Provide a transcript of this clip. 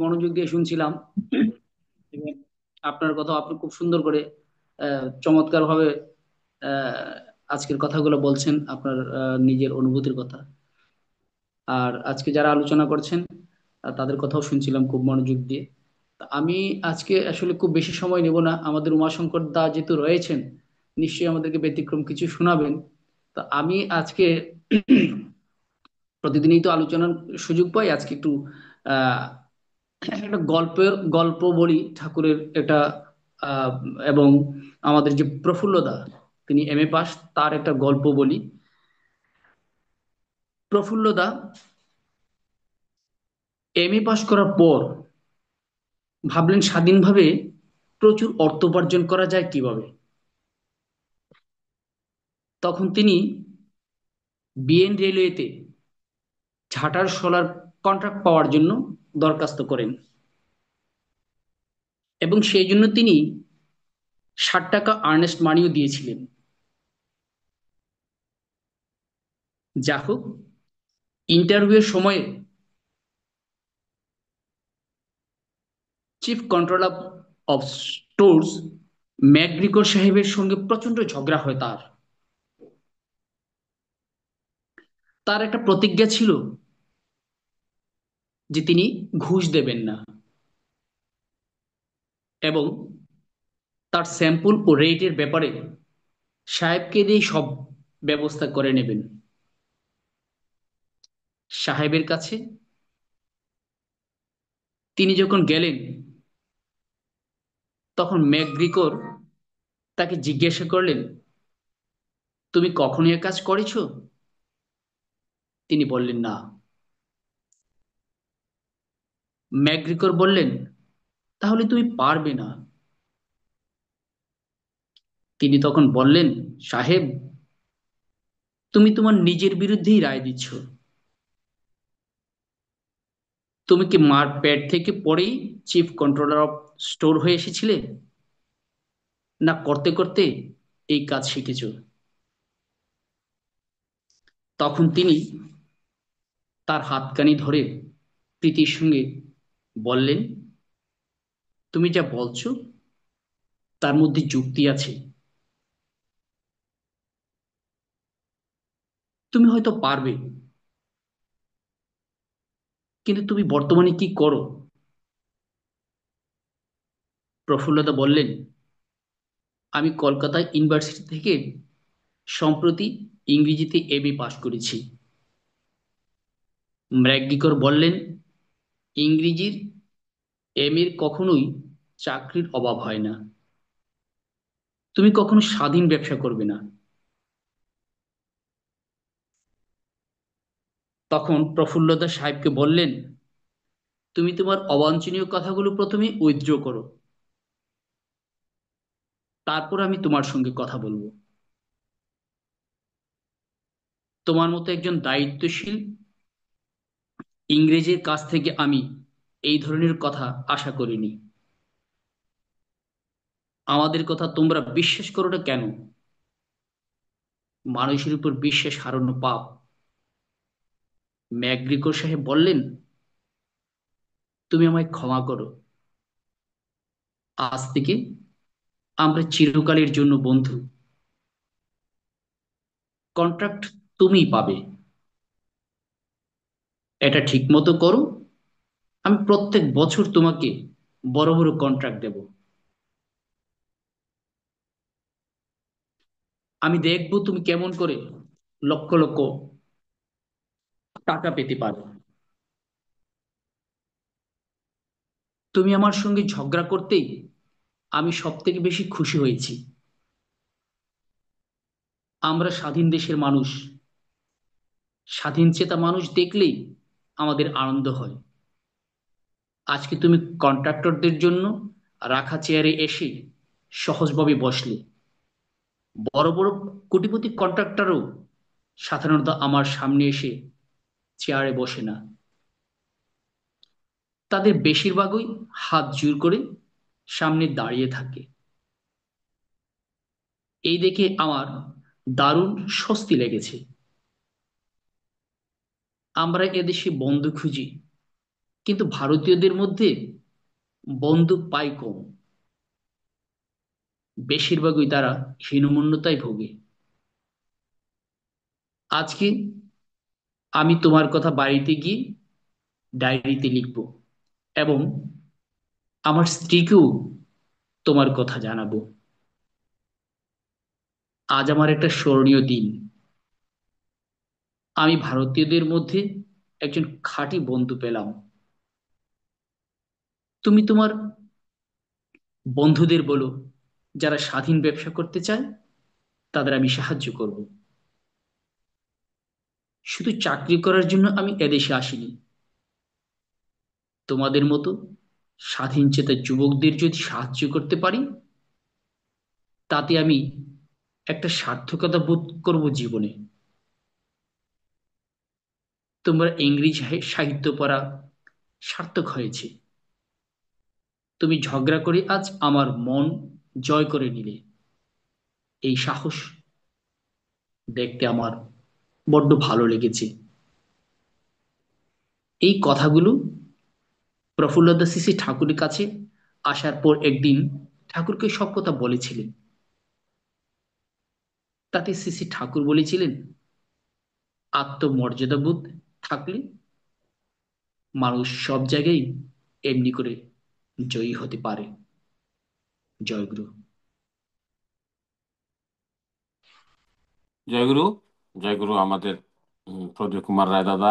মনোযোগ দিয়ে শুনছিলাম। এবং আপনার কথা আপনি খুব সুন্দর করে চমৎকার ভাবে আহ, আজকের কথাগুলো বলছেন, আপনার নিজের অনুভূতির কথা। আর আজকে যারা আলোচনা করছেন তাদের কথাও শুনছিলাম খুব মনোযোগ দিয়ে। তা আমি আজকে আসলে খুব বেশি সময় নেব না, আমাদের উমাশঙ্কর দা যেহেতু রয়েছেন, নিশ্চয়ই আমাদেরকে ব্যতিক্রম কিছু শোনাবেন। তা আমি আজকে প্রতিদিনই তো আলোচনার সুযোগ পাই, আজকে একটু আহ একটা গল্প বলি ঠাকুরের একটা। আহ, এবং আমাদের যে প্রফুল্লদা, তিনি এম এ পাস, তার একটা গল্প বলি। প্রফুল্লদা এম এ পাস করার পর ভাবলেন স্বাধীনভাবে প্রচুর অর্থ উপার্জন করা যায় কিভাবে। তখন তিনি বিএন রেলওয়েতে ঝাঁটার সোলার কন্ট্রাক্ট পাওয়ার জন্য দরখাস্ত করেন, এবং সেই জন্য তিনি 60 টাকা আর্নেস্ট মানিও দিয়েছিলেন। যা হোক, ইন্টারভিউয়ের সময়ে চিফ কন্ট্রোলার অফ স্টোরস ম্যাকগ্রিকর সাহেবের সঙ্গে প্রচন্ড ঝগড়া হয় তার। তার একটা প্রতিজ্ঞা ছিল যে তিনি ঘুষ দেবেন না, এবং তার স্যাম্পল ও রেটের ব্যাপারে সাহেবকে দিয়ে সব ব্যবস্থা করে নেবেন। সাহেবের কাছে তিনি যখন গেলেন, তখন ম্যাকগ্রিকর তাকে জিজ্ঞাসা করলেন, তুমি কখনো এ কাজ করেছো? তিনি বললেন না। ম্যাকগ্রিকর বললেন, তাহলে তুমি পারবে না। তিনি তখন বললেন, সাহেব, তুমি তোমার নিজের বিরুদ্ধেই রায় দিচ্ছ। তুমি কি মার পেট থেকে পড়েই চিফ কন্ট্রোলার অফ স্টোর হয়ে এসেছিলে, না করতে করতে এই কাজ শিখেছ? তখন তিনি তার হাতকানি ধরে প্রীতির সঙ্গে বললেন, তুমি যা বলছো তার মধ্যে যুক্তি আছে। তুমি হয়তো পারবে, কিন্তু তুমি বর্তমানে কি করো? প্রফুল্লতা বললেন, আমি কলকাতা ইউনিভার্সিটি থেকে সম্প্রতি ইংরেজিতে এবি পাশ করেছি। ম্যাকগিকর বললেন, ইংরেজির এর কখনোই চাকরির অভাব হয় না। তুমি কখনো স্বাধীন ব্যবসা করবে না। তখন প্রফুল্লতা সাহেবকে বললেন, তুমি তোমার অবাঞ্ছনীয় কথাগুলো প্রথমে উইথড্র করো, তারপর আমি তোমার সঙ্গে কথা বলবো। তোমার মতো একজন দায়িত্বশীল ইংরেজের কাছ থেকে আমি এই ধরনের কথা আশা করিনি। আমাদের কথা তোমরা বিশ্বাস করো না কেন? মানুষের উপর বিশ্বাস হারানো পাপ। ম্যাকগ্রিকো সাহেব বললেন, তুমি আমায় ক্ষমা করো। আজ থেকে আমরা চিরকালের জন্য বন্ধু। কন্ট্রাক্ট তুমিই পাবে। এটা ঠিক মতো করো। আমি প্রত্যেক বছর তোমাকে বড় বড় কন্ট্রাক্ট দেব। আমি দেখব তুমি কেমন করে লক্ষ লক্ষ টাকা পেতে পারো। তুমি আমার সঙ্গে ঝগড়া করতেই আমি সব থেকে বেশি খুশি হয়েছি। আমরা স্বাধীন দেশের মানুষ, স্বাধীন চেতা মানুষ দেখলেই আমাদের আনন্দ হয়। আজকে তুমি কন্ট্রাক্টরদের জন্য রাখা চেয়ারে এসে সহজভাবে বসলে। বড় বড় কোটিপতি কন্ট্রাক্টরও সাধারণত আমার সামনে এসে চেয়ারে বসে না। তাদের বেশিরভাগই হাত জোড় করে সামনে দাঁড়িয়ে থাকে। এই দেখে আমার দারুণ স্বস্তি লেগেছে। আমরা এদেশে বন্ধু খুঁজি, কিন্তু ভারতীয়দের মধ্যে বন্ধু পাই কম। বেশিরভাগই তারা হীনমন্যতায় ভোগে। আজকে আমি তোমার কথা বাড়িতে গিয়ে ডায়েরিতে লিখব, এবং আমার স্ত্রীকেও তোমার কথা জানাবো। আজ আমার একটা স্মরণীয় দিন। আমি ভারতীয়দের মধ্যে একজন খাঁটি বন্ধু পেলাম। তুমি তোমার বন্ধুদের বলো, যারা স্বাধীন ব্যবসা করতে চায় তাদের আমি সাহায্য করব। শুধু চাকরি করার জন্য আমি এদেশে আসিনি। তোমাদের মতো স্বাধীন চেতা যুবকদের যদি সাহায্য করতে পারি, তাতে আমি একটা সার্থকতা বোধ করব জীবনে। তোমরা ইংরেজি সাহিত্য পড়া সার্থক হয়েছে। তুমি ঝগড়া করে আজ আমার মন জয় করে নিলে। এই সাহস দেখতে আমার বড্ড ভালো লেগেছে। এই কথাগুলো প্রফুল্লদাস সিসি ঠাকুরের কাছে আসার পর একদিন ঠাকুরকে সব কথা বলেছিলেন। তাতে সিসি ঠাকুর বলেছিলেন, আত্মমর্যাদাবোধ থাকলে মানুষ সব জায়গায় এমনি করে জয়ী হতে পারে। জয়গুরু। জয়গুরু। জয়গুরু আমাদের প্রদীপ কুমার রায় দাদা।